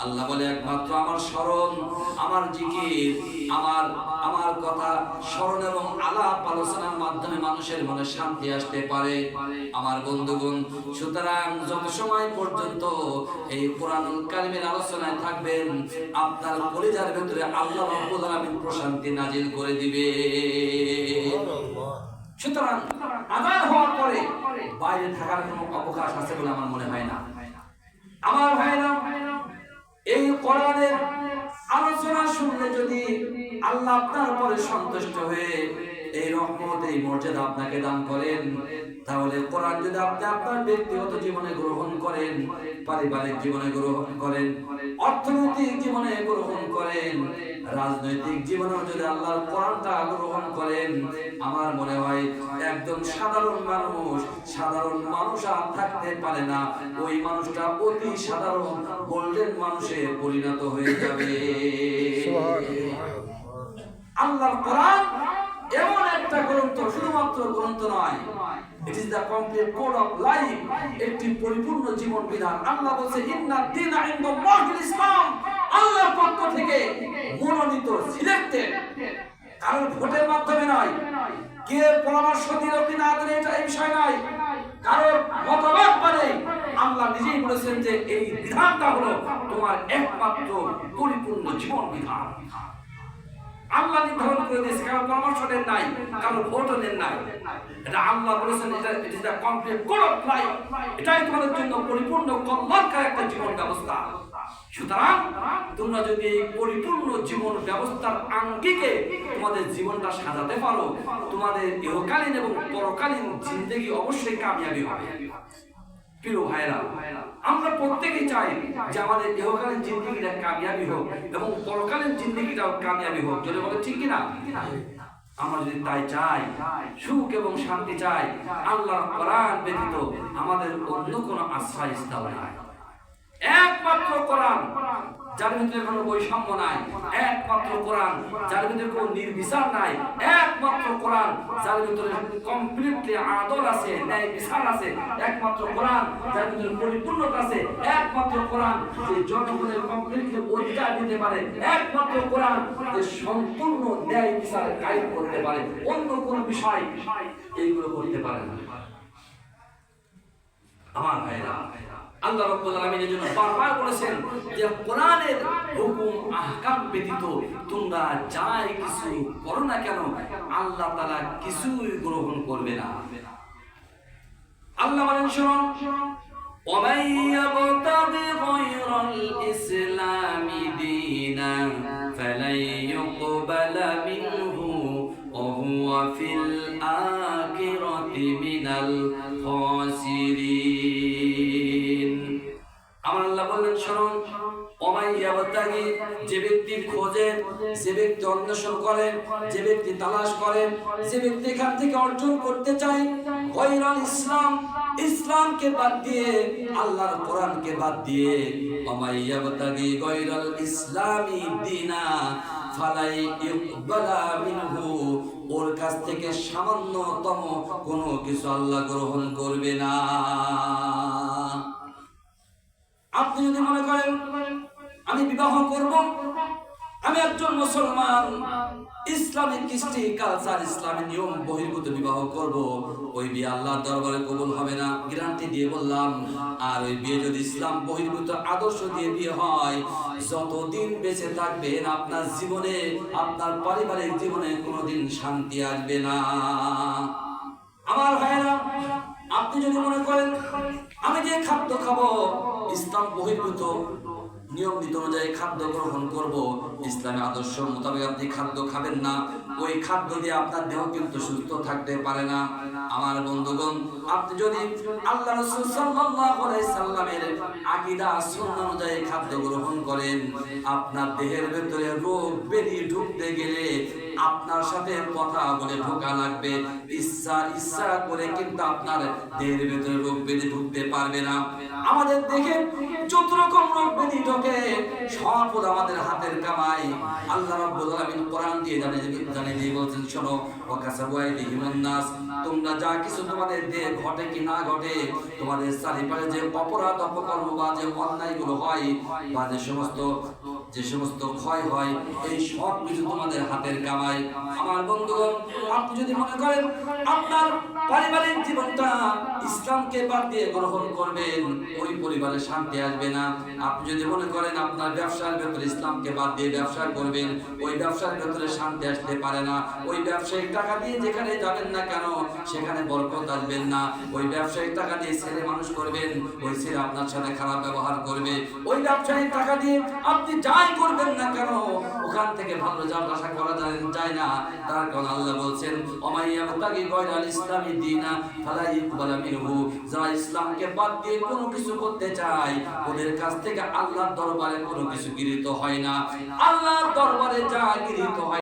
আল্লাহ বলে একমাত্র আমার স্মরণ, আমার জিকির, আমার কথা স্মরণ এবং আলাপ আলোচনার মাধ্যমে মানুষের মনে শান্তি আসতে পারে আমার বন্ধুগণ। সুতরাং যত সময় পর্যন্ত এই কোরআনুল কারীমের আলোচনায় থাকবেন, আপনার কলিজার ভিতরে আল্লাহ রাব্বুল আলামিন প্রশান্তি নাজিল করে দিবে। সুতরাং আযান হওয়ার পরে বাইরে থাকার কোনো অবকাশ আছে বলে আমার মনে হয় না। আমার ভাইরা, এই কোরআনের আলোচনা শুনলে যদি আল্লাহ আপনার উপরে সন্তুষ্ট হয়ে এই রহমত, এই মর্যাদা আপনাকে দান করেন, তাহলে কোরআন যদি আপনি আপনার ব্যক্তিগত জীবনে গ্রহণ করেন, পারিবারিক জীবনে গ্রহণ করেন, অর্থনৈতিক জীবনে গ্রহণ করেন, রাজনৈতিক জীবনে যদি আল্লাহর কোরআনটা গ্রহণ করেন, আমার মনে হয় একদম সাধারণ মানুষ আর থাকতে পারে না, ওই মানুষটা অতি সাধারণ গোল্ডেন মানুষে পরিণত হয়ে যাবে। আল্লাহর কোরআন এমন একটা গ্রন্থ, শুধুমাত্র গ্রন্থ নয়, it is the complete code of life, একটি পরিপূর্ণ জীবন বিধান। আল্লাহ বলেছে ইন্না দীনা ইনদাল্লাহিল ইসলাম, আল্লাহর পক্ষ থেকে মনোনীত, সিলেক্টেড, কারণ ভোটের মাধ্যমে নয়, কে পরামর্শ দিল কি না দিল এটা এই বিষয় নয়, কারণ মতবাদ মানে আল্লাহ নিজেই বলেছেন যে এই বিধানটা হলো তোমার একমাত্র পরিপূর্ণ জীবন বিধান। আল্লাহ নির্ধারণ করে দিয়েছে, কারণ পরামর্শ নেন নাই, কারণ ভোটও নেন নাই, এটা আল্লাহ বলেছেন এটা it is the complete code of life, এটাই তোমাদের জন্য পরিপূর্ণ কল্যাণকর একটা জীবন ব্যবস্থা। সুতরাং তোমরা যদি এই পরিপূর্ণ জীবন ব্যবস্থার আঙ্গিকে তোমাদের জীবনটা সাজাতে পারো, তোমাদের ইহকালীন এবং পরকালীন জিন্দেগি অবশ্যই কামিয়াবি হবে। প্রিয় ভাইরা, আমরা প্রত্যেকেই চাই যে আমাদের ইহকালীন জিন্দেগিটা কামিয়াবি হোক এবং পরকালীন জিন্দেগিটাও কামিয়াবি হোক। যদি বলে ঠিক কিনা? আমরা যদি তাই চাই, সুখ এবং শান্তি চাই, আল্লাহর কোরআন ব্যতীত আমাদের অন্য কোনো আশ্রয়স্থল নাই। একমাত্র কোরআন, যার ভিতরে কোনো বৈষম্য নাই, একমাত্র কোরআন যার ভিতরে কোনো নির্বিচার নাই, একমাত্র কোরআন যার ভিতরে কমপ্লিটলি আদল আছে, ন্যায় বিচার আছে, একমাত্র কোরআন যার ভিতরে পরিপূর্ণতা আছে, একমাত্র কোরআন যে জনগণের কমপ্লিটলি অধিকার দিতে পারে, একমাত্র কোরআন যে সম্পূর্ণ ন্যায় বিচার কায়েম করতে পারে, অন্য কোন বিষয় এইগুলো করতে পারে না। আমার ভাইরা, আল্লাহ রাব্বুল আলামিনের জন্য বারবার বলেছেন যে কোরআনের হুকুম আহকাম ব্যতীত তোমরা যাই কিছু করো না কেন, আল্লাহ তাআলা কিছুই গ্রহণ করবে না। আল্লাহ বলেন, শুনুন, وَمَن يَبْتَغِ غَيْرَ الْإِسْلَامِ دِينًا فَلَن يُقْبَلَ مِنْهُ وَهُوَ فِي الْآخِرَةِ مِنَ الْخَاسِرِينَ। আমার আল্লাহ বললেন, শুনুন, ওমাইয়াবতাগি, যে ব্যক্তি খোঁজে, যে ব্যক্তি অন্বেষণ করে, যে ব্যক্তি তালাশ করে, যে ব্যক্তি এখান থেকে অর্জন করতে চায় গায়রুল ইসলাম, ইসলামকে বাদ দিয়ে, আল্লাহর কোরআনকে বাদ দিয়ে, ওমাইয়াবতাগি গায়রুল ইসলামি দীনা ফালাই ইউকবালা মিনহু, ওর কাছ থেকে সামান্যতম কোনো কিছু আল্লাহ গ্রহণ করবে না। আপনি যদি মনে করেন আমি বিবাহ করব, আমি একজন মুসলমান, ইসলামিক কৃষ্টি কালচার, ইসলামের নিয়ম বহির্ভূত বিবাহ করব, ওই বিয়ে আল্লাহর দরবারে কবুল হবে না, গ্যারান্টি দিয়ে বললাম। আর ওই বিয়ে যদি ইসলাম বহির্ভূত আদর্শ দিয়ে বিয়ে হয়, যতদিন বেঁচে থাকবেন আপনার জীবনে, আপনার পারিবারিক জীবনে কোনোদিন শান্তি আসবে না। আমার ভাইরা, আপনি যদি মনে করেন আমি যে খাদ্য খাবো ইসলাম বহির্ভূত নিয়ম নীতি অনুযায়ী খাদ্য গ্রহণ করব, ইসলামী আদর্শ মোতাবেক আপনি খাদ্য খাবেন না, ওই খাদ্য দিয়ে আপনার দেহ কিন্তু সুস্থ থাকতে পারে না। আমার বন্ধুগণ, আপনি যদি আল্লাহ রাসূল সাল্লাল্লাহু আলাইহি সাল্লামের আকীদা সুন্নাহ অনুযায়ী খাদ্য গ্রহণ করেন, আপনার দেহের ভিতরে রোগ ব্যাধি ঢুকতে গেলে আপনার সাথে কথা বলে ঢোকা লাগবে, ইচ্ছা করে কিন্তু আপনার দেহের ভিতরে রোগ ব্যাধি ঢুকতে পারবে না। আমাদের দেখে যত রকম রোগ ব্যাধি ঢোকে ঠকে, সব হলো আমাদের হাতের কামাই। আল্লাহ রাব্বুল আলামিন কোরআন দিয়ে জানিয়ে দিয়ে বলছেন, শোনো, ওয়াকাসাবু আইদিহিমুন নাস, তোমরা যা কিছু তোমাদের দিয়ে ঘটে কি না ঘটে, তোমাদের চারিপাশে যে অপরাধ অপকর্ম বা যে অন্যায়গুলো হয় বা যে সমস্ত ক্ষয় হয়, এই সব কিছু তোমাদের হাতের কামাই। আমার বন্ধুগণ, আপনি যদি মনে করেন আপনার পারিবারিক জীবনটা ইসলামকে বাদ দিয়ে গ্রহণ করবেন, ওই পরিবারে শান্তি আসবে না। আপনি যদি মনে করেন আপনার ব্যবসার ভেতরে ইসলামকে বাদ দিয়ে ব্যবসা করবেন, ওই ব্যবসার ভেতরে শান্তি আসতে পারে না। ওই ব্যবসায়িক টাকা দিয়ে যেখানে যাবেন না কেন সেখানে বরকত আসবেন না। ওই ব্যবসায়িক টাকা দিয়ে ছেলে মানুষ করবেন, ওই ছেলে আপনার সাথে খারাপ ব্যবহার করবে। ওই ব্যবসায়িক টাকা দিয়ে আপনি যাই করবেন না কেন ওখান থেকে ভালো রেজাল্ট আশা করা যায় না। তার কারণ আল্লাহ বলছেন, ওমাইয়াবতাগি গায়রাল ইসলামি দীনা ফালা ইকবালা মিনহু, যারা ইসলামকে বাদ দিয়ে কোনো কিছু করতে চায় ওদের কাছ থেকে আল্লাহর দরবারে কোনো কিছু গৃহীত হয় না। আল্লাহর দরবারে যা গৃহীত হয়